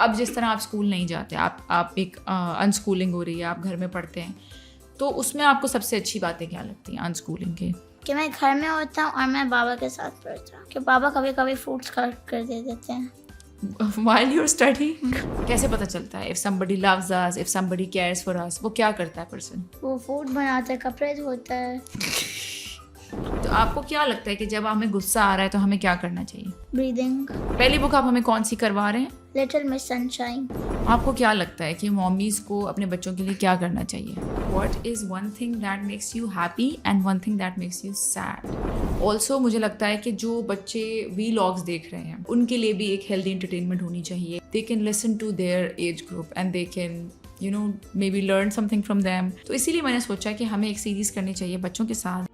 अब जिस तरह आप स्कूल नहीं जाते, आप एक अनस्कूलिंग हो रही है, आप घर में पढ़ते हैं, तो उसमें आपको सबसे अच्छी बातें क्या लगती हैं अनस्कूलिंग के? कि मैं घर में होता हूँ और मैं बाबा के साथ पढ़ता हूँ, कि बाबा कभी कभी फ्रूट्स कट कर दे देते हैं। While you're studying? कैसे पता चलता है if somebody loves us, if somebody cares for us? वो क्या करता है पर्सन? वो फूड बनाता है, कपड़े धोता है। तो आपको क्या लगता है कि जब हमें गुस्सा आ रहा है तो हमें क्या करना चाहिए? ब्रीदिंग। पहली बुक आप हमें कौन सी करवा रहे हैं? Little miss sunshine. आपको क्या लगता है कि मॉमीज को अपने बच्चों के लिए क्या करना चाहिए? What is one thing that makes you happy and one thing that makes you sad? Also मुझे लगता है कि जो बच्चे वीलॉग्स देख रहे हैं उनके लिए भी एक हेल्दी एंटरटेनमेंट होनी चाहिए. They can listen to their age group and they can maybe learn something from them. तो इसीलिए मैंने सोचा कि हमें एक सीरीज करनी चाहिए बच्चों के साथ.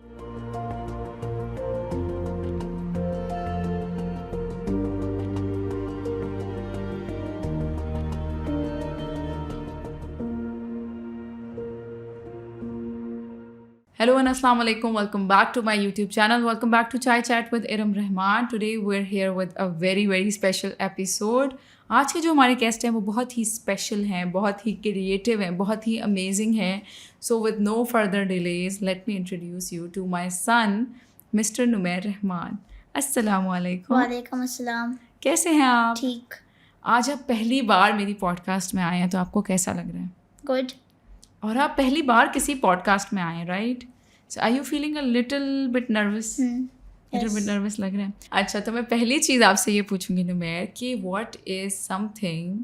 Hello and assalamu alaikum. Welcome back to my YouTube channel. Welcome back to Chai Chat with Iram Rahman. Today we're here with a very special episode. आज के जो हमारे गेस्ट हैं वो बहुत ही स्पेशल हैं, बहुत ही क्रिएटिव हैं, बहुत ही अमेजिंग हैं. So with no further delays, let me introduce you to my son, Mr. Numair Rahman. अस्सलामु अलैकुम. वालेकुम अस्सलाम. कैसे हैं आप? ठीक. आज आप पहली बार मेरी पॉडकास्ट में आए हैं, तो आपको कैसा लग रहा है? गुड. और आप पहली बार किसी पॉडकास्ट में आए, right? So are you feeling a little bit nervous? Little bit nervous लग रहा है. अच्छा, तो मैं पहली चीज़ आपसे ये पूछूंगी नुमैर कि what is something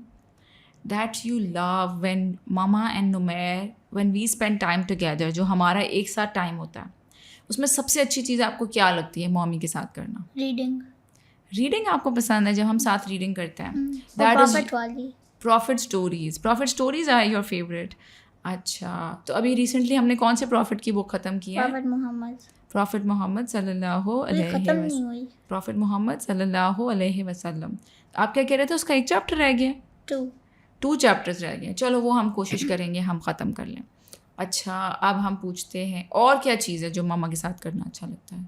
that you love when mama and Numair when we spend time together, जो हमारा एक साथ टाइम होता है, उसमें सबसे अच्छी चीज़ आपको क्या लगती है मॉमी के साथ करना? रीडिंग. रीडिंग आपको पसंद है जब हम साथ रीडिंग करते हैं? दैट इज वाली profit stories. Profit stories are your favourite. अच्छा, तो अभी रिसेंटली हमने कौन से प्रॉफिट की बुक ख़त्म की है? प्रॉफिट मोहम्मद सल्लल्लाहु अलैहि वसल्लम. आप क्या कह रहे थे? उसका एक चैप्टर रह गया? 2 चैप्टर्स रह गए. चलो वो हम कोशिश करेंगे हम ख़त्म कर लें. अच्छा, अब हम पूछते हैं और क्या चीज़ है जो मामा के साथ करना अच्छा लगता है?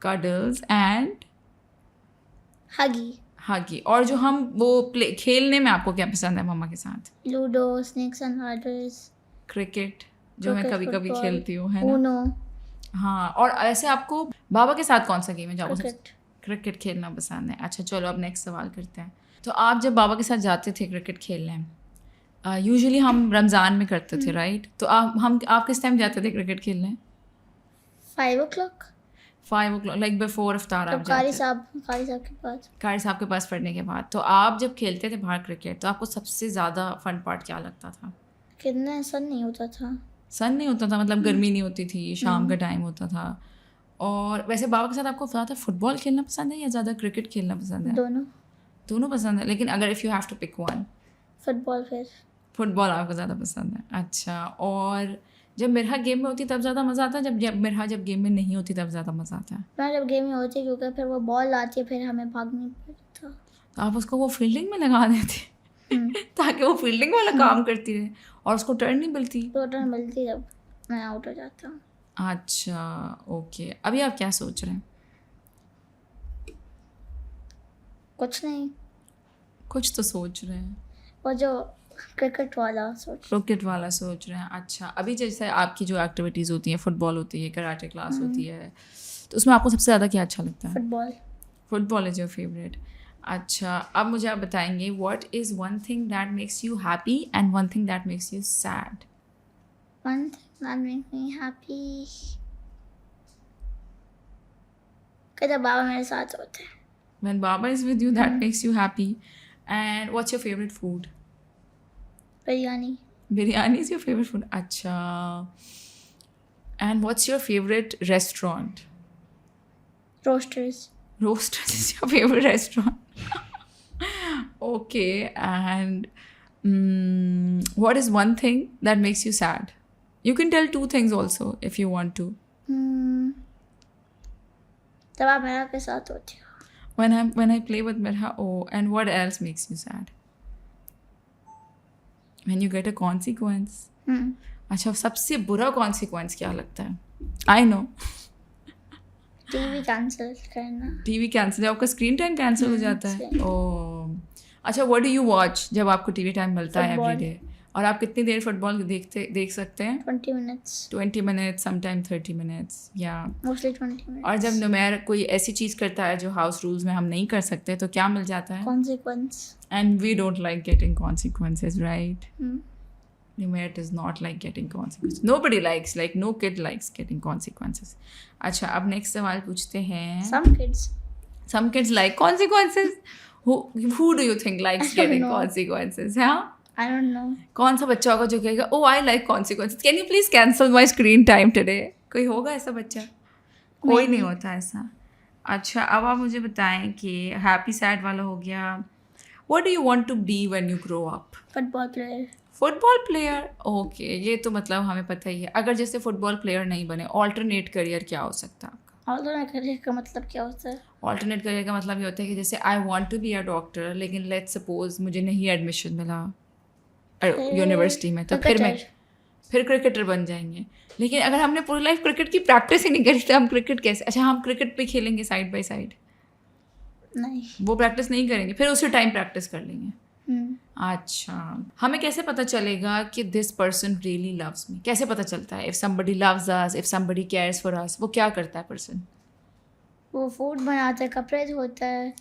कडल्स एंड हगी. और जो हम वो खेलने में आपको क्या पसंद है मामा के साथ? Ludo, snakes and ladders, cricket जो मैं कभी कभी खेलती हूँ, है ना? हाँ. और ऐसे आपको बाबा के साथ कौन सा गेम है जो आपको? क्रिकेट खेलना पसंद है. अच्छा, चलो अब नेक्स्ट सवाल करते हैं. तो आप जब बाबा के साथ जाते थे क्रिकेट खेलने, यूजुअली हम रमज़ान में करते थे, राइट? तो आप किस टाइम जाते थे क्रिकेट खेलने? 5 o'clock, लाइक बिफोर इफ्तार आप कारी साहब के पास पढ़ने के बाद. तो आप जब खेलते थे बाहर क्रिकेट, तो आपको सबसे ज़्यादा फन पार्ट क्या लगता था? कितना सन नहीं होता था, मतलब गर्मी नहीं होती थी, शाम का टाइम होता था. और वैसे बाबा के साथ आपको ज़्यादा फुटबॉल खेलना पसंद है या ज़्यादा क्रिकेट खेलना पसंद है? दोनों पसंद है. लेकिन अगर if you have to pick one, football आपको ज़्यादा पसंद है. अच्छा, और जब मिरहा गेम में होती तब ज़्यादा मज़ा आता है, जब मिरहा गेम में नहीं होती तब ज़्यादा मज़ा आता है? मैं जब गेम में होती, क्योंकि फिर वो बॉल आती है, फिर हमें भागना पड़ता. तो आप उसको वो फील्डिंग में लगा देते ताकि वो फील्डिंग वाला काम करती रहे और उसको टर्न नहीं मिलती? टर्न मिलती जब मैं आउट हो जाता हूँ. अच्छा, ओके. अभी आप क्या सोच रहे हैं? कुछ नहीं. कुछ तो सोच रहे हैं. वो जो क्रिकेट वाला सोच रहे हैं. अच्छा, अभी जैसे आपकी जो एक्टिविटीज़ होती हैं, फुटबॉल होती है, कराटे क्लास होती है, तो उसमें आपको सबसे ज़्यादा क्या अच्छा लगता है? Football is your favourite. अच्छा, अब मुझे आप बताएंगे what is one thing that makes you happy and one thing that makes you sad? One thing that makes me happy कि जब बाबा मेरे साथ होते हैं. When Baba is with you, that makes you happy. And what's your favorite food? Biryani is your favorite food. Acha. And what's your favorite restaurant? Roasters is your favorite restaurant. Okay. And what is one thing that makes you sad? You can tell 2 things also if you want to. जब आप मेरा के साथ होते हो. When I play with Mirha. Oh, and what else makes you sad? When you get a consequence. अच्छा, सबसे बुरा consequence क्या लगता है? I know. टीवी कैंसिल करना. टीवी कैंसिल, आपका स्क्रीन टाइम कैंसिल हो जाता है? ओह, अच्छा, व्हाट डू यू वॉच जब आपको टीवी टाइम मिलता है Football. एवरीडे? और आप कितनी देर फुटबॉल देख सकते हैं? 20 minutes. 20 मिनट्स, समटाइम 30 मिनट्स, या Mostly 20 minutes. और जब नुमैर कोई ऐसी चीज़ करता है जो हाउस रूल्स में हम नहीं कर सकते तो क्या मिल जाता है? Consequence. And we don't like getting consequences, right? Hmm. Numair does not like getting consequences. Nobody likes, like no kid likes getting consequences. अच्छा, अब नेक्स्ट सवाल पूछते हैं. Some kids. Some kids like consequences. Who do you think likes I don't getting know. consequences? हाँ? I don't know. कौन सा बच्चा होगा जो कहेगा oh I like consequences, can you please cancel my screen time today? कोई होगा ऐसा बच्चा? कोई नहीं होता ऐसा. अच्छा, अब आप मुझे बताएं कि हैप्पी सैड वाला हो गया. What do you want to be when you grow up? Football player. Football player. Okay, ये तो मतलब हमें पता ही है. अगर जैसे फुटबॉल प्लेयर नहीं बने, ऑल्टरनेट करियर क्या हो सकता है आपका? Alternate career का मतलब क्या होता है? ऑल्टरनेट करियर का मतलब ये होता है कि जैसे I want to be a doctor, लेकिन लेट्स सपोज मुझे नहीं एडमिशन मिला यूनिवर्सिटी में, तो फिर क्रिकेटर बन जाएंगे. लेकिन अगर हमने पूरी लाइफ क्रिकेट की प्रैक्टिस ही नहीं करी तो हम क्रिकेट कैसे? अच्छा, हम क्रिकेट भी खेलेंगे साइड बाय साइड? नहीं. वो प्रैक्टिस नहीं करेंगे, फिर उसी टाइम प्रैक्टिस कर लेंगे. Hmm. अच्छा, हमें कैसे पता चलेगा कि this person really loves me? कैसे पता चलता है? If somebody loves us, if somebody cares for us, वो क्या करता है पर्सन? वो फूड बनाता है, कपड़े धोता है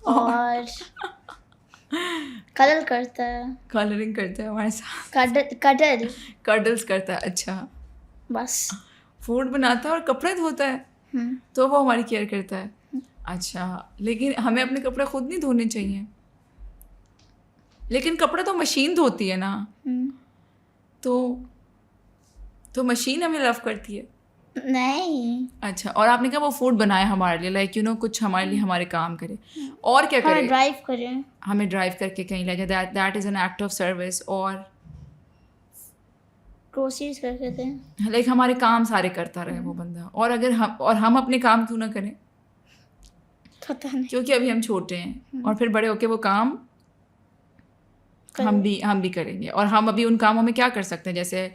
और कलर करता है. कलरिंग करता है हमारे साथ, कडल. कडल्स करता है. अच्छा, बस. फूड बनाता है और कपड़े धोता है, तो वो हमारी केयर करता है. अच्छा, लेकिन हमें अपने कपड़े खुद नहीं धोने चाहिए. लेकिन कपड़े तो मशीन धोती है ना, तो मशीन हमें लव करती है. नहीं. अच्छा, और आपने कहा वो फूड बनाया हमारे लिए, लाइक यू नो कुछ हमारे लिए हमारे काम करे. और क्या करे? हमें ड्राइव करें. हमें ड्राइव करके कहीं ले जाए, that is an act of service. और ग्रोसरीज करके दें. लाइक हमारे काम सारे करता रहे वो बंदा. और अगर हम अपने काम क्यों ना करें? पता नहीं. क्योंकि अभी हम छोटे हैं और फिर बड़े होके वो काम हम भी करेंगे. और हम अभी उन कामों में क्या कर सकते हैं? जैसे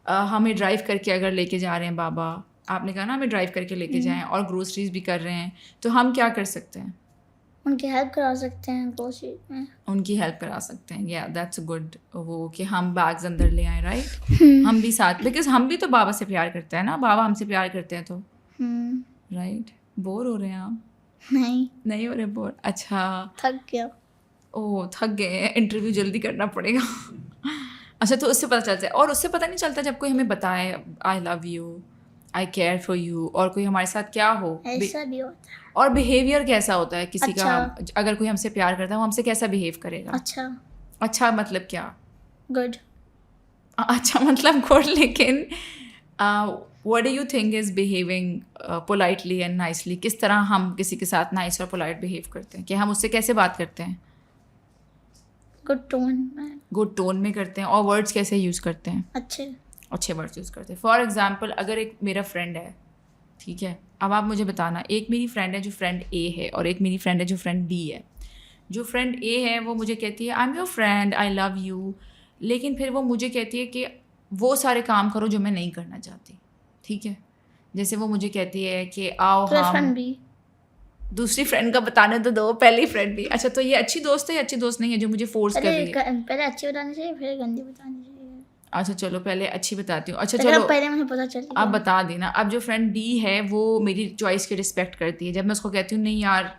हमें ड्राइव करके अगर लेके जा रहे हैं बाबा, आपने कहा ना हमें ड्राइव करके लेके जाएं, और ग्रोसरीज भी कर रहे हैं, तो हम क्या कर सकते हैं? उनकी हेल्प करा सकते हैं ग्रोसरी में. उनकी हेल्प करा सकते हैं. या दैट्स गुड. वो कि हम बैग्स अंदर ले आए, राइट? हम भी साथ, बिकॉज हम भी तो बाबा से प्यार करते हैं ना, बाबा हमसे प्यार करते हैं तो, राइट? बोर हो रहे हैं आप? नहीं हो रहे बोर? अच्छा, थक गया. ओह, थक गए हैं, इंटरव्यू जल्दी करना पड़ेगा. अच्छा, तो उससे पता चलता है. और उससे पता नहीं चलता जब कोई हमें बताए I love you, I care for you, और कोई हमारे साथ क्या हो, ऐसा भी होता है. और बिहेवियर कैसा होता है किसी अच्छा. का? अगर कोई हमसे प्यार करता है वो हमसे कैसा बिहेव करेगा? अच्छा मतलब क्या? गुड. अच्छा मतलब गुड. लेकिन what do you think is behaving politely and nicely? किस तरह हम किसी के साथ नाइस और पोलाइट बिहेव करते हैं? कि हम उससे कैसे बात करते हैं? गुड टोन में. गुड टोन में करते हैं. और वर्ड्स कैसे यूज़ करते हैं? अच्छे वर्ड्स यूज़ करते हैं. फॉर एग्जाम्पल, अगर एक मेरा फ्रेंड है, ठीक है, अब आप मुझे बताना, एक मेरी फ्रेंड है जो फ्रेंड ए है, और एक मेरी फ्रेंड है जो फ्रेंड बी है. जो फ्रेंड ए है वो मुझे कहती है I am your friend, I love you, लेकिन फिर वो मुझे कहती है कि वो सारे काम करो जो मैं नहीं करना चाहती. ठीक है, जैसे वो मुझे कहती है कि आओ हम, दूसरी फ्रेंड का बताने तो दो, पहली फ्रेंड भी. अच्छा, तो ये अच्छी दोस्त है या अच्छी दोस्त नहीं है जो मुझे फोर्स कर रही है? पहले अच्छी बतानी चाहिए, फिर गंदी बतानी चाहिए. अच्छा चलो, पहले अच्छी बताती हूँ. अच्छा चलो, पहले मुझे पता चल, आप बता देना. अब जो फ्रेंड बी है वो मेरी चॉइस की रिस्पेक्ट करती है. जब मैं उसको कहती हूँ नहीं यार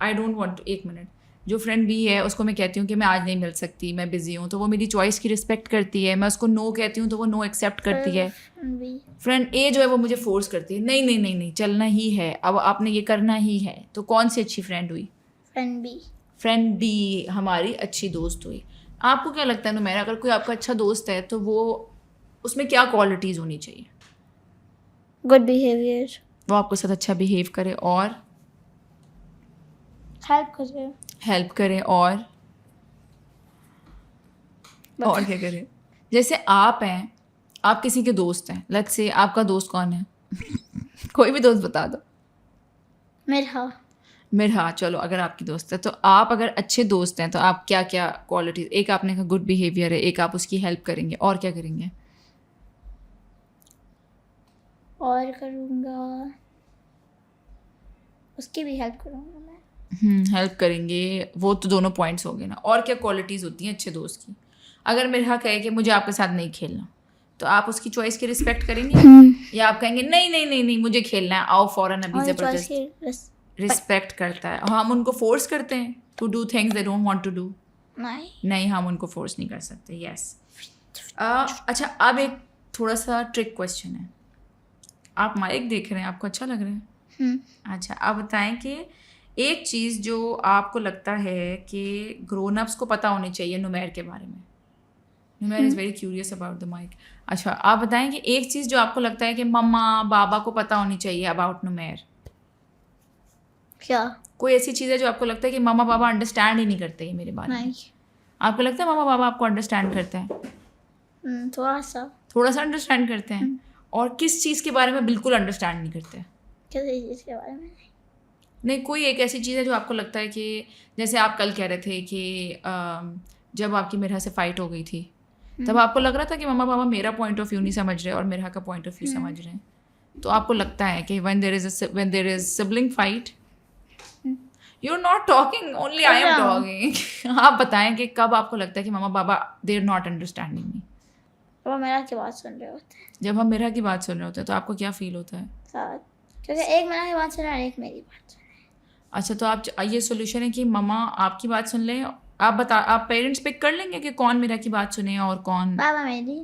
आई डोंट वांट, एक मिनट, जो फ्रेंड बी है उसको मैं कहती हूँ कि मैं आज नहीं मिल सकती, मैं बिजी हूँ, तो वो मेरी चॉइस की रिस्पेक्ट करती है. मैं उसको नो कहती हूँ तो वो नो एक्सेप्ट करती है. फ्रेंड ए जो है वो मुझे फोर्स करती है, नहीं नहीं नहीं नहीं चलना ही है, अब आपने ये करना ही है. तो कौन सी अच्छी फ्रेंड हुई? फ्रेंड बी हमारी अच्छी दोस्त हुई. आपको क्या लगता है नुमैरा, अगर कोई आपका अच्छा दोस्त है तो वो, उसमें क्या क्वालिटीज़ होनी चाहिए? Good behaviour. वो आपके साथ अच्छा बिहेव करे और हेल्प करे और क्या करे? जैसे आप हैं, आप किसी के दोस्त हैं, लेट्स से आपका दोस्त कौन है? कोई भी दोस्त बता दो. मिरहा. चलो, अगर आपकी दोस्त है तो आप अगर अच्छे दोस्त हैं तो आप क्या क्या क्वालिटीज? एक आपने कहा गुड बिहेवियर है, एक आप उसकी हेल्प करेंगे, और क्या करेंगे? और करूँगा, उसकी भी हेल्प करूँगा मैं. हेल्प करेंगे, वो तो दोनों पॉइंट्स हो गए ना। और क्या क्वालिटीज़ होती हैं अच्छे दोस्त की? अगर मेरा कहे कि मुझे आपके साथ नहीं खेलना, तो आप उसकी चॉइस की रिस्पेक्ट करेंगे या आप कहेंगे नहीं नहीं नहीं नहीं मुझे खेलना है, आओ फौरन अभी? और चॉइस ज़बरदस्त रिस्पेक्ट करता है। और हम उनको फोर्स करते हैं to do things they don't want to do. नहीं, हम उनको फोर्स नहीं कर सकते। यस। अच्छा, अब एक थोड़ा सा ट्रिक क्वेश्चन है। आप माइक देख रहे हैं, आपको अच्छा लग रहा है? अच्छा, आप बताएं कि एक चीज़ जो आपको लगता है कि ग्रोन अप्स को पता होनी चाहिए नुमेर के बारे में। Numair is very curious about the mic. अच्छा, आप बताएं कि एक चीज़ जो आपको लगता है कि मम्मा बाबा को पता होनी चाहिए अबाउट नुमेर। क्या? कोई ऐसी चीज़ है जो आपको लगता है कि मम्मा बाबा अंडरस्टैंड ही नहीं करते ये मेरे बारे में? आपको लगता है मम्मा बाबा आपको अंडरस्टैंड करते हैं? थोड़ा सा अंडरस्टैंड करते हैं। और किस चीज़ के बारे में बिल्कुल अंडरस्टैंड नहीं करते? किसी चीज़ के बारे में नहीं, कोई एक ऐसी चीज़ है जो आपको लगता है कि जैसे आप कल कह रहे थे कि जब आपकी मेरा से फाइट हो गई थी तब आपको लग रहा था कि मम्मा पापा मेरा पॉइंट ऑफ व्यू नहीं समझ रहे और मेरा का पॉइंट ऑफ व्यू समझ रहे हैं। तो आपको लगता है कि when there is sibling fight, you're not talking, only I am talking. आप बताएं कि कब आपको लगता है कि मम्मा पापा they are not understanding me? वो मेरा की बात सुन रहे होते हैं। जब हम मेरा की बात सुन रहे होते हैं तो आपको क्या फील होता है? क्योंकि एक मेरा की बात सुन रहा है, एक मेरी बात सुन रहा है। अच्छा, तो आप ये सोल्यूशन है कि मम्मा आपकी बात सुन लें। आप पेरेंट्स पिक कर लेंगे कि कौन मेरा की बात सुने और कौन बाबा मेरी,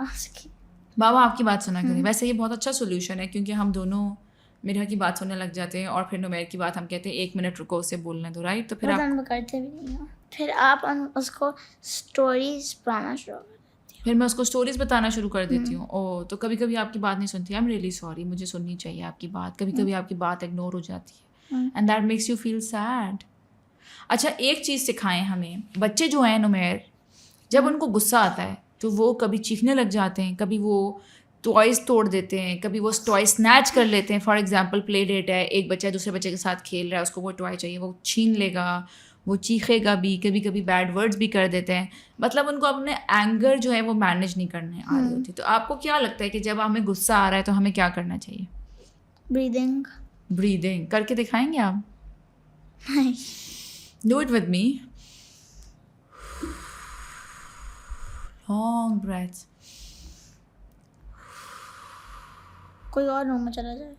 उसकी। बाबा आपकी बात सुना करें। वैसे ये बहुत अच्छा सोल्यूशन है क्योंकि हम दोनों मेरा की बात सुनने लग जाते हैं और फिर नुमेर की बात हम कहते हैं 1 मिनट रुको उसे बोलने दो, राइट? तो फिर आप करते भी नहीं हो। फिर आप उसको स्टोरीज पढ़ाना शुरू कर देती हो। फिर मैं उसको स्टोरीज बताना शुरू कर देती हूँ। ओह, तो कभी कभी आपकी बात नहीं सुनती। आई एम रियली सॉरी, मुझे सुननी चाहिए आपकी बात। कभी कभी आपकी बात इग्नोर हो जाती है and that makes you feel sad. अच्छा, एक चीज़ सिखाएं हमें। बच्चे जो हैं नुमेर, जब उनको गुस्सा आता है तो वो कभी चीखने लग जाते हैं, कभी वो टॉयज़ तोड़ देते हैं, कभी वो टॉय स्नैच कर लेते हैं। फॉर एग्जांपल प्ले डेट है, एक बच्चा दूसरे बच्चे के साथ खेल रहा है, उसको वो टॉय चाहिए, वो छीन लेगा, वो चीखेगा भी, कभी कभी बैड वर्ड्स भी कर देते हैं। मतलब उनको अपने एंगर जो है वो मैनेज नहीं करने आ रही होती। तो आपको क्या लगता है कि जब हमें गुस्सा आ रहा है तो हमें क्या करना चाहिए? ब्रीदिंग करके दिखाएंगे आप? Do it with me. Long breaths. कोई और रूम में चला जाए।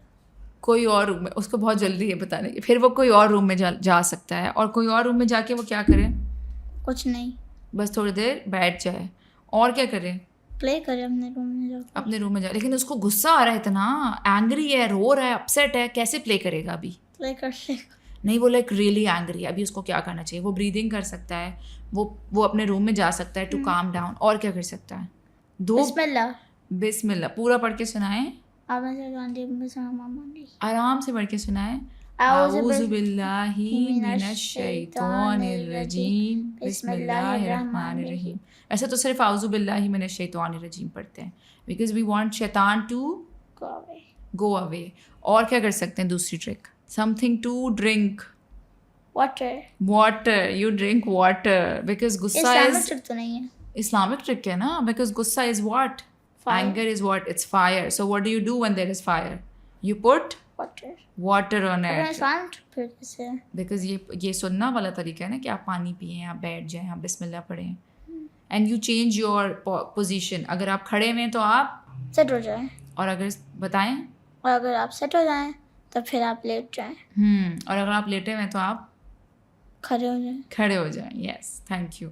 कोई और रूम में, उसको बहुत जल्दी है बताने की। फिर वो कोई और रूम में जा सकता है और कोई और रूम में जाके वो क्या करे? कुछ नहीं, बस थोड़ी देर बैठ जाए। और क्या करे? प्ले करे अपने रूम में जाके। अपने रूम में जाए। लेकिन उसको गुस्सा आ रहा है इतना, एंग्री है, रो रहा है, अपसेट है, कैसे प्ले करेगा अभी? प्ले कर लेगा। नहीं, वो लाइक रियली एंग्री है। अभी उसको क्या करना चाहिए? वो ब्रीदिंग कर सकता है, वो अपने रूम में जा सकता है टू काम डाउन। और क्या कर सकता है? बिस्मिल्लाह पूरा पढ़ के सुनाएं। आराम से पढ़ के सुनाएं। आऊज़ु बिल्लाहि मिनश शैतानिर रजीम, बिस्मिल्लाहिर्रहमानिर रहीम। ऐसे तो सिर्फ आऊज़ु बिल्लाहि मिनश शैतानिर रजीम पढ़ते हैं बिकॉज वी वांट शैतान टू गो अवे। और क्या कर सकते हैं? दूसरी trick, something to drink. Water, you drink water because गुस्सा इज तो नहीं है, इस्लामिक ट्रिक है ना। बिकॉज गुस्सा is what? Anger is what? It's fire. So what do you do when there is fire? You put water on it. Because ये सुनना वाला तरीका है ना कि आप पानी पिएं, आप बैठ जाएं, आप बिस्मिल्लाह पढ़ें and you change your position. अगर आप खड़े हैं तो आप सेट हो जाएं, और अगर बताएं, और अगर आप सेट हो जाएं तो फिर आप लेट जाएं, और अगर आप लेटे हुए तो आप खड़े हो जाएं। Yes, thank you.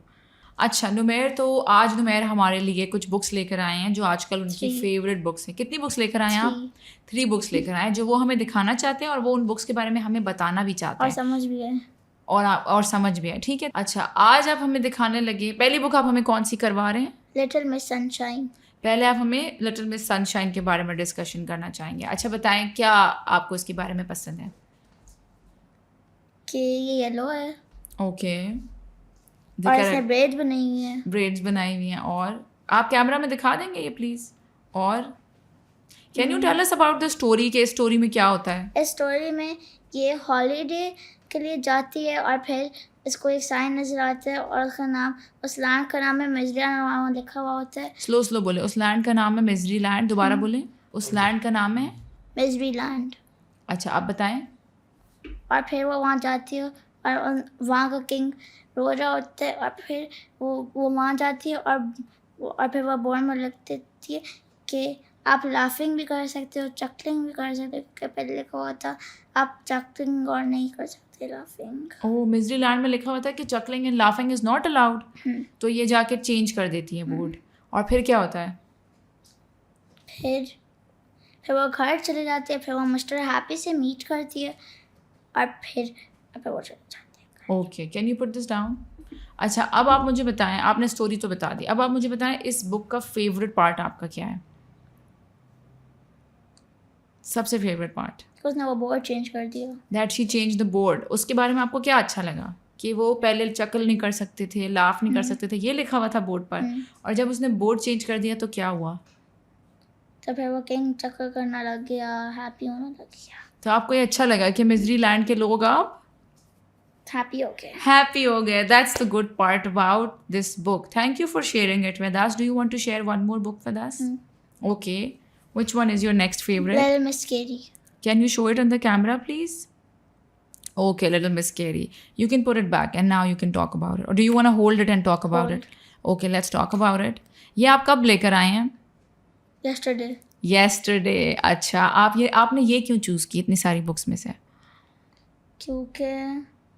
अच्छा नुमेर, तो आज नुमेर हमारे लिए कुछ बुक्स लेकर आए हैं जो आजकल उनकी फेवरेट बुक्स हैं। कितनी बुक्स लेकर आए हैं आप? 3 बुक्स लेकर आए हैं जो वो हमें दिखाना चाहते हैं और वो उन बुक्स के बारे में हमें बताना भी चाहते हैं और समझ भी है और समझ भी है। ठीक है, अच्छा आज आप हमें दिखाने लगे। पहली बुक आप हमें कौन सी करवा रहे हैं? Little miss sunshine. पहले आप हमें लिटिल मिस सनशाइन के बारे में डिस्कशन करना चाहेंगे। अच्छा बताएं, क्या आपको इसके बारे में पसंद है? कि ये येलो है, ओके, और इसमें ब्रेड्स बनाई हुई हैं। और आप कैमरा में दिखा देंगे ये प्लीज़? और can you tell us about the story के स्टोरी में क्या होता है? इस स्टोरी में ये हॉलीडे के लिए जाती है और फिर इसको एक साइन नजर आता है और उसका नाम, उस लैंड का नाम है मिजरी लैंड लिखा हुआ होता है। स्लो बोले। उस लैंड का नाम है मिजरी लैंड। दोबारा बोले। उस लैंड का नाम है मिजरी लैंड। अच्छा, आप बताएं। और फिर वो वहाँ जाती है और वहाँ का किंग रो रहा होता है, और फिर वो वहाँ जाती है और फिर वो बोर्ड में लिख देती है कि आप लाफिंग भी कर सकते हो, चकलिंग भी कर सकते हो, क्योंकि पहले लिखा हुआ था आप चकलिंग और नहीं कर सकते लाफिंग। ओह, मिजरी लैंड में लिखा हुआ था कि चकलिंग and laughing is not allowed, तो ये जाके चेंज कर देती है बोर्ड। और फिर क्या होता है? फिर वो घर चले जाते हैं, फिर वो मिस्टर हैप्पी से मीट करती है और फिर वो चले जाते हैं। Okay, can you put this down? अच्छा, अब आप मुझे बताएं, आपने स्टोरी तो बता दी, अब आप मुझे बताएं इस बुक का फेवरेट पार्ट आपका क्या है? सबसे फेवरेट पार्ट? उसने वो बोर्ड चेंज कर दिया। That she change the board. उसके बारे में आपको क्या अच्छा लगा? कि वो पहले चकल नहीं कर सकते थे, लाफ नहीं कर सकते थे, ये लिखा हुआ था बोर्ड पर, और जब उसने बोर्ड चेंज कर दिया तो क्या हुआ? तो फिर वो किंग चक्कर करना लग गया, हैप्पी होने लग गया। तो आपको ये अच्छा लगा कि मिजरी लैंड के लोग अब हैप्पी हो गए। हैप्पी हो गए? That's the good part about this book. Thank you for sharing it with us. Do you want to share one more book with us? Okay. Which one is your next favorite? Little Miss Scary. Can you show it on the camera, please? Okay, Little Miss Scary. You can put it back and now you can talk about it. Or do you want to hold it and talk about it? Okay, let's talk about it. ये आप कब लेकर आए हैं? Yesterday. Yesterday. अच्छा, आपने ये क्यों चूज़ की इतनी सारी बुक्स में से? क्योंकि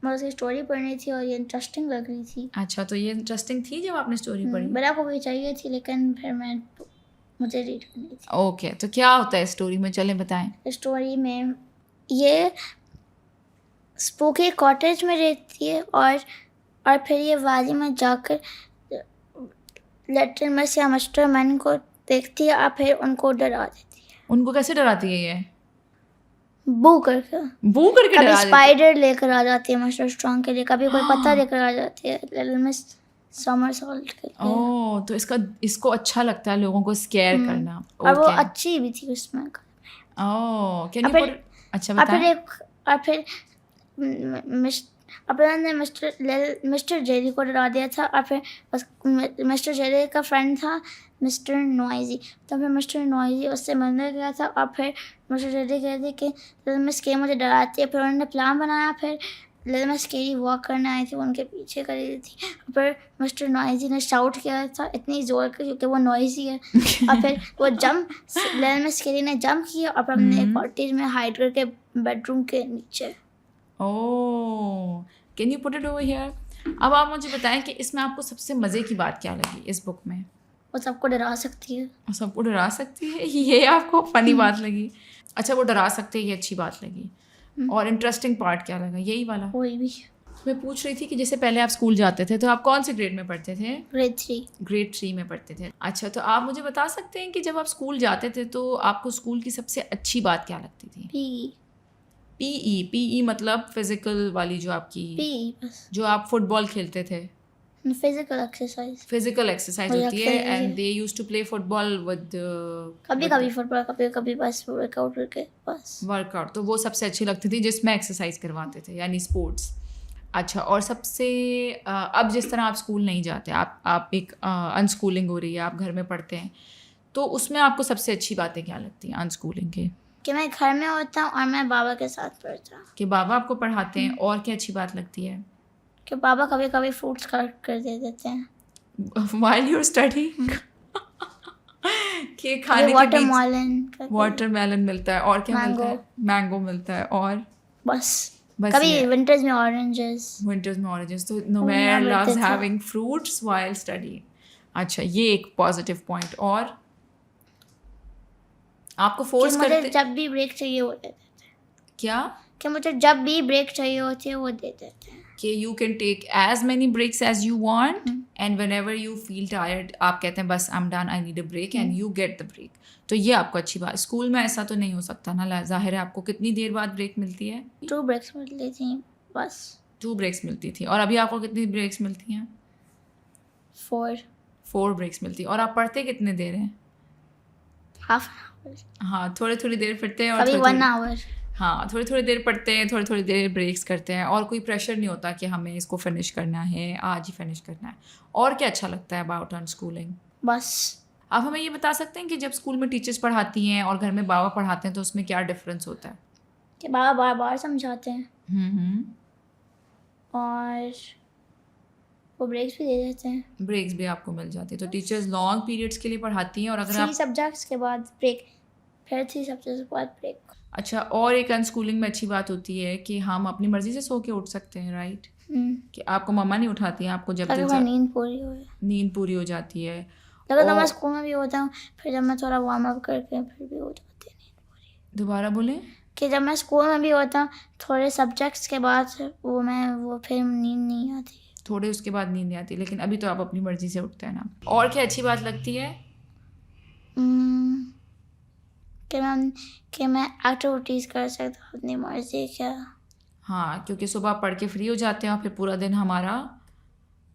मुझे उसकी स्टोरी पढ़नी थी और ये इंटरेस्टिंग लग रही थी। अच्छा, तो ये इंटरेस्टिंग थी जब आपने स्टोरी पढ़ी? मेरा को भी चाहिए थी, लेकिन फिर मुझे रीड करनी थी। ओके, तो क्या होता है स्टोरी में, चलें बताएं। स्टोरी में ये स्पूकी कॉटेज में रहती है और फिर ये वादी में जाकर लिटिल मिस या मिस्टर मैन को देखती है और फिर उनको डरा देती है। उनको कैसे डराती है ये? बू करके डरा देती है? स्पाइडर लेकर आ जाती है मिस्टर स्ट्रॉन्ग के लिए, कभी कोई पत्ता लेकर आ जाती है लिटिल मिस समरसॉल्ट के लिए। ओह, तो इसको अच्छा लगता है लोगों को स्केयर करना। और वो अच्छी भी थी उसमें। ओह, कैन यू पुट? अच्छा बताएं। और फिर ने मिस्टर जेरी को डरा दिया था, और फिर मिस्टर जेरी का फ्रेंड था मिस्टर नॉइजी, तो फिर मिस्टर नॉइजी उससे मिलने गया था, और फिर मिस्टर जेरी कहते कि लिटिल मिस स्केरी मुझे डराती है। फिर उन्होंने प्लान बनाया, फिर लिटिल मिस स्केरी वॉक करने आई थी, उनके पीछे करी थी, फिर मिस्टर नॉइजी ने शाउट किया था इतनी ज़ोर के क्योंकि वो नॉइजी है, और फिर वो लिटिल मिस स्केरी ने जंप किया और फिर अपने कॉटेज में हाइड करके बेडरूम के नीचे। Oh, can you put it over here? अब आप मुझे बताएं कि इसमें आपको सबसे मज़े की बात क्या लगी इस बुक में? वो सबको डरा सकती है। सबको डरा सकती है, ये आपको फनी बात लगी? अच्छा, वो डरा सकती है, ये अच्छी बात लगी। और इंटरेस्टिंग पार्ट क्या लगा? यही वाला? कोई भी। मैं पूछ रही थी कि जैसे पहले आप स्कूल जाते थे तो आप कौन से ग्रेड में पढ़ते थे? ग्रेड 3। ग्रेड 3 में पढ़ते थे। अच्छा, तो आप मुझे बता सकते हैं कि जब आप स्कूल जाते थे तो आपको स्कूल की सबसे अच्छी बात क्या लगती थी? पीई मतलब फिजिकल वाली, जो आपकी जो आप फुटबॉल खेलते थे। फिजिकल एक्सरसाइज होती है, and they used to play football with कभी फुटबॉल, कभी बस वर्कआउट करके बस वर्कआउट। तो वो सबसे अच्छी लगती थी जिसमें एक्सरसाइज करवाते थे, यानी स्पोर्ट्स। अच्छा, और सबसे अब जिस तरह आप स्कूल नहीं जाते, आप एक अनस्कूलिंग हो रही है, आप घर में पढ़ते हैं, तो उसमें आपको सबसे अच्छी बातें क्या लगती हैं अनस्कूलिंग के? कि मैं घर में होता हूँ और मैं बाबा के साथ पढ़ता हूँ। कि बाबा आपको पढ़ाते हैं। और क्या अच्छी बात लगती है? कि बाबा कभी कभी फ्रूट्स काट कर दे देते हैं while you're studying। कि खाने के बीच वाटरमेलन मिलता है, और क्या मिलता है? मैंगो मिलता है, और बस कभी विंटर्स में ऑरेंजेस। तो नोमेर loves having fruits while studying। अच्छा, ये एक पॉजिटिव पॉइंट। और आपको फोर्स करते? जब भी ब्रेक चाहिए वो दे देते हैं। क्या? कि मुझे जब भी ब्रेक चाहिए होती है वो दे देते हैं। कि you can take as many breaks as you want, and whenever you feel tired आप कहते हैं बस I'm done, I need a break, and you get the break। तो ये आपको अच्छी बात। स्कूल में ऐसा तो नहीं हो सकता ना, जाहिर है। आपको कितनी देर बाद ब्रेक मिलती है? 2 ब्रेक्स मिलती थी बस। 2 ब्रेक्स मिलती थी। और अभी आपको कितनी ब्रेक्स मिलती हैं? 4 ब्रेक्स मिलती है। और आप पढ़ते कितने देर हैं? हाफ। हाँ, थोड़ी देर पढ़ते हैं, और कभी 1 आवर। हाँ, थोड़ी देर पढ़ते हैं, थोड़ी देर ब्रेक्स करते हैं, और कोई प्रेशर नहीं होता कि हमें इसको फिनिश करना है, आज ही फिनिश करना है। और क्या अच्छा लगता है अबाउट अनस्कूलिंग? बस। आप हमें ये बता सकते हैं कि जब स्कूल में टीचर्स पढ़ाती हैं और घर में बाबा पढ़ाते हैं तो उसमें क्या डिफरेंस होता है? कि बाबा बार बार समझाते हैं और वो ब्रेक्स भी दे देते हैं। ब्रेक्स भी आपको मिल जाती है, तो टीचर्स लॉन्ग पीरियड्स के लिए पढ़ाती हैं। और अगर 3 आप सब्जेक्ट्स के बाद ब्रेक, फिर 3 सब्जेक्ट्स के बाद ब्रेक। अच्छा, और एक अनस्कूलिंग में अच्छी बात होती है कि हम अपनी मर्जी से सो के उठ सकते हैं, राइट? कि आपको मम्मा नहीं उठाती है, आपको जब अगर नींद पूरी हो नींद पूरी हो जाती है। तो मैं स्कूल में भी होता हूँ, फिर जब मैं थोड़ा वार्म अप करके फिर भी हो जाती है नींद पूरी। दोबारा बोलें। कि जब मैं स्कूल में भी होता हूँ, थोड़े सब्जेक्ट्स के बाद वो फिर नींद नहीं आती। थोड़े उसके बाद नींद नहीं आती, लेकिन अभी तो आप अपनी मर्जी से उठते हैं ना। और क्या अच्छी बात लगती है? कि मैं एक्टिविटीज़ कर सकता हूँ अपनी मर्जी क्या। हाँ, क्योंकि सुबह पढ़ के फ्री हो जाते हैं और फिर पूरा दिन हमारा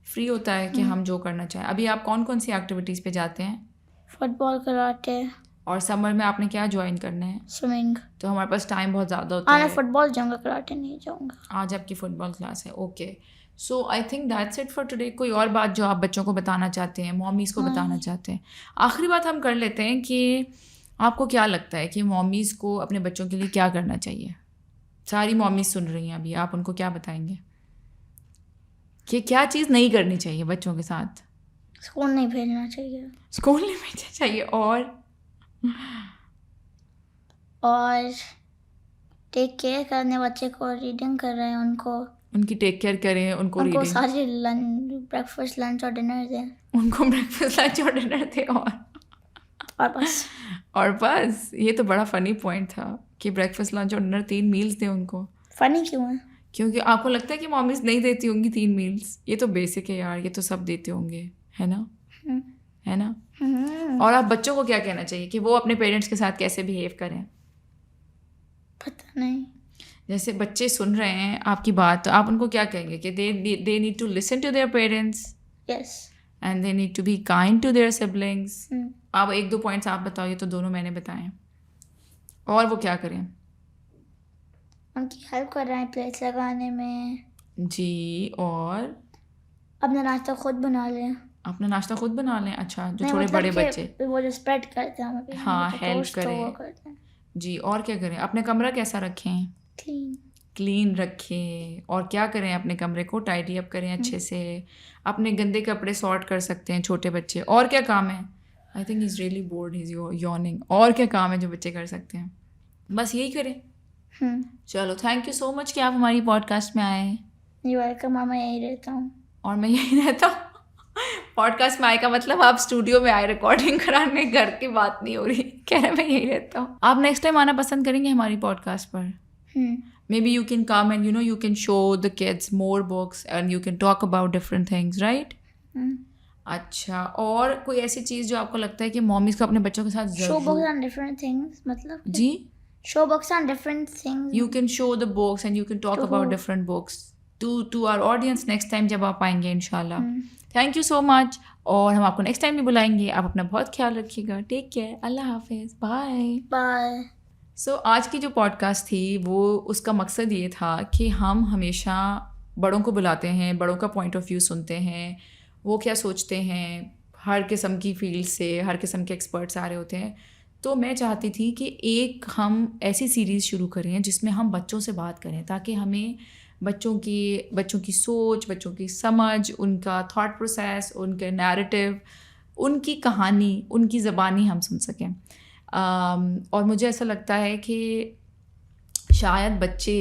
फ्री होता है कि हम जो करना चाहें। अभी आप कौन कौन सी एक्टिविटीज़ पे जाते हैं? Football, karate. और समर में आपने क्या ज्वाइन करना है? स्विमिंग। तो हमारे पास टाइम बहुत ज़्यादा होता है। मैं फुटबॉल जाऊँगा, कराटे नहीं जाऊँगा। आज आपकी फुटबॉल क्लास है, okay. So I think that's it for today. कोई और बात जो आप बच्चों को बताना चाहते हैं, मॉमीज़ को बताना चाहते हैं? आखिरी बात हम कर लेते हैं कि आपको क्या लगता है कि मॉमीज़ को अपने बच्चों के लिए क्या करना चाहिए? सारी मॉमीज़ सुन रही हैं अभी, आप उनको क्या बताएंगे कि क्या चीज़ नहीं करनी चाहिए बच्चों के साथ? स्कूल नहीं भेजना चाहिए। स्कूल नहीं भेजना चाहिए। और टेक केयर करने, बच्चे को रीडिंग कर रहे हैं, उनकी टेक केयर करें, उनको रीडिंग, सारी ब्रेकफास्ट, लंच और डिनर दें। उनको ब्रेकफास्ट, लंच और डिनर दें। और बस ये तो बड़ा फ़नी पॉइंट था कि ब्रेकफास्ट, लंच और डिनर 3 मील्स दें उनको। फ़नी क्यों है? क्योंकि आपको लगता है कि मॉमीज़ नहीं देती होंगी 3 मील्स? ये तो बेसिक है यार, ये तो सब देते होंगे, है ना? है ना? और आप बच्चों को क्या कहना चाहिए कि वो अपने पेरेंट्स के साथ कैसे बिहेव करें? पता नहीं। जैसे बच्चे सुन रहे हैं आपकी बात, तो आप उनको क्या कहेंगे कि they need to listen to their parents. Yes. And they need to be kind to their siblings. आप 1-2 पॉइंट्स आप बताओ, ये तो दोनों मैंने बताए। और वो क्या करें? उनकी हेल्प कर रहे हैं प्लेट्स लगाने में। जी। और अपना नाश्ता खुद बना लें। अपना नाश्ता खुद बना लें। अच्छा, जो थोड़े बड़े बच्चे, वो जो स्प्रेड करते हैं, हाँ, हेल्प करें। जी। और क्या करें? अपने कमरा कैसा रखें? क्लीन रखें। और क्या करें? अपने कमरे को टाइडी अप करें अच्छे से। अपने गंदे कपड़े सॉर्ट कर सकते हैं छोटे बच्चे। और क्या काम है? I think is really bored, is yawning. और क्या काम है जो बच्चे कर सकते हैं? बस यही करें। चलो, थैंक यू सो मच कि आप हमारी पॉडकास्ट में आए। You welcome. मैं यही रहता हूँ। और मैं यही रहता हूँ। पॉडकास्ट में आए का मतलब आप स्टूडियो में आए रिकॉर्डिंग कराने, घर की बात नहीं हो रही। कह रहे मैं यही रहता हूँ। आप नेक्स्ट टाइम आना पसंद करेंगे हमारी पॉडकास्ट पर? Maybe you can come and you can show the kids more books and you can talk about different things, right? अच्छा, और कोई ऐसी चीज़ जो आपको लगता है कि मॉमीज़ को अपने बच्चों के साथ show books on different things, मतलब जी, show books on different things. You can show the books and you can talk about different books to our audience next time जब आप आएंगे इंशाल्लाह। Thank you so much. और हम आपको next time भी बुलाएंगे। आप अपना बहुत ख्याल रखिएगा। Take care. अल्लाह हाफिज़। बाय। सो आज की जो पॉडकास्ट थी वो उसका मकसद ये था कि हम हमेशा बड़ों को बुलाते हैं, बड़ों का पॉइंट ऑफ व्यू सुनते हैं, वो क्या सोचते हैं। हर किस्म की फील्ड से हर किस्म के एक्सपर्ट्स आ रहे होते हैं। तो मैं चाहती थी कि एक हम ऐसी सीरीज़ शुरू करें जिसमें हम बच्चों से बात करें, ताकि हमें बच्चों की सोच, बच्चों की समझ, उनका थॉट प्रोसेस, उनके नैरेटिव, उनकी कहानी, उनकी ज़बानी हम सुन सकें। और मुझे ऐसा लगता है कि शायद बच्चे,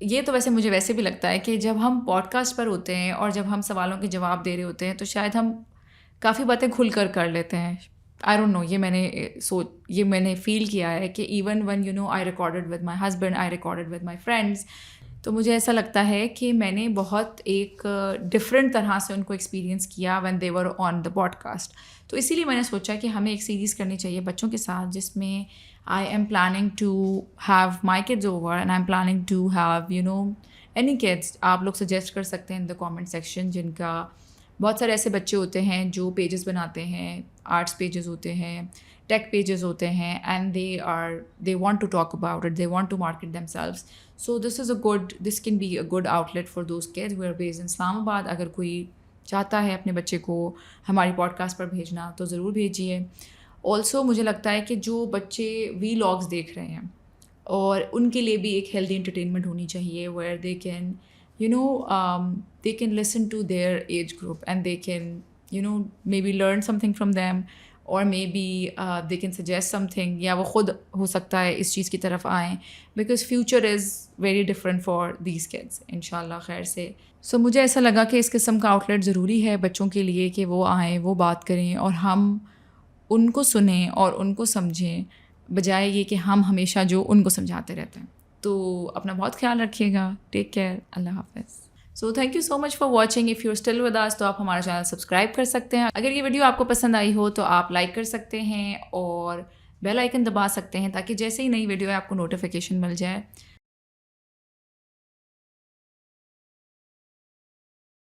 ये तो वैसे मुझे वैसे भी लगता है कि जब हम पॉडकास्ट पर होते हैं और जब हम सवालों के जवाब दे रहे होते हैं तो शायद हम काफ़ी बातें खुल कर लेते हैं। आई डोंट नो, ये मैंने फ़ील किया है कि even one I recorded with my husband, I recorded with my friends, तो मुझे ऐसा लगता है कि मैंने बहुत एक डिफरेंट तरह से उनको एक्सपीरियंस किया when they were on the podcast. तो इसीलिए मैंने सोचा कि हमें एक सीरीज़ करनी चाहिए बच्चों के साथ, जिसमें I am planning to have my kids over and I am planning to have any kids. आप लोग सजेस्ट कर सकते हैं इन द कमेंट सेक्शन, जिनका बहुत सारे ऐसे बच्चे होते हैं जो पेजेस बनाते हैं, आर्ट्स पेजेस होते हैं, टेक पेजेस होते हैं, and they want to talk about it, they want to market themselves. So this can be a good outlet for those kids who are based in Islamabad. अगर कोई चाहता है अपने बच्चे को हमारी पॉडकास्ट पर भेजना तो ज़रूर भेजिए। ऑल्सो मुझे लगता है कि जो बच्चे वीलॉग्स देख रहे हैं और उनके लिए भी एक हेल्दी एंटरटेनमेंट होनी चाहिए where they can they can listen to their age group and they can maybe learn something from them or maybe they can suggest something या वो खुद हो सकता है इस चीज़ की तरफ आएँ because future is very different for these kids इंशाल्लाह खैर से. So मुझे ऐसा लगा कि इस किस्म का आउटलेट ज़रूरी है बच्चों के लिए कि वो आएँ, वो बात करें और हम उनको सुने और उनको समझें बजाय ये कि हम हमेशा जो उनको समझाते रहते हैं. तो अपना बहुत ख्याल रखिएगा. Take care. अल्लाह हाफ़िज़. So thank you so much for watching. If you are still with us तो आप हमारा चैनल सब्सक्राइब कर सकते हैं. अगर ये वीडियो आपको पसंद आई हो तो आप लाइक कर सकते हैं और बेल आइकन दबा सकते हैं ताकि जैसे ही नई वीडियो है आपको नोटिफिकेशन मिल जाए.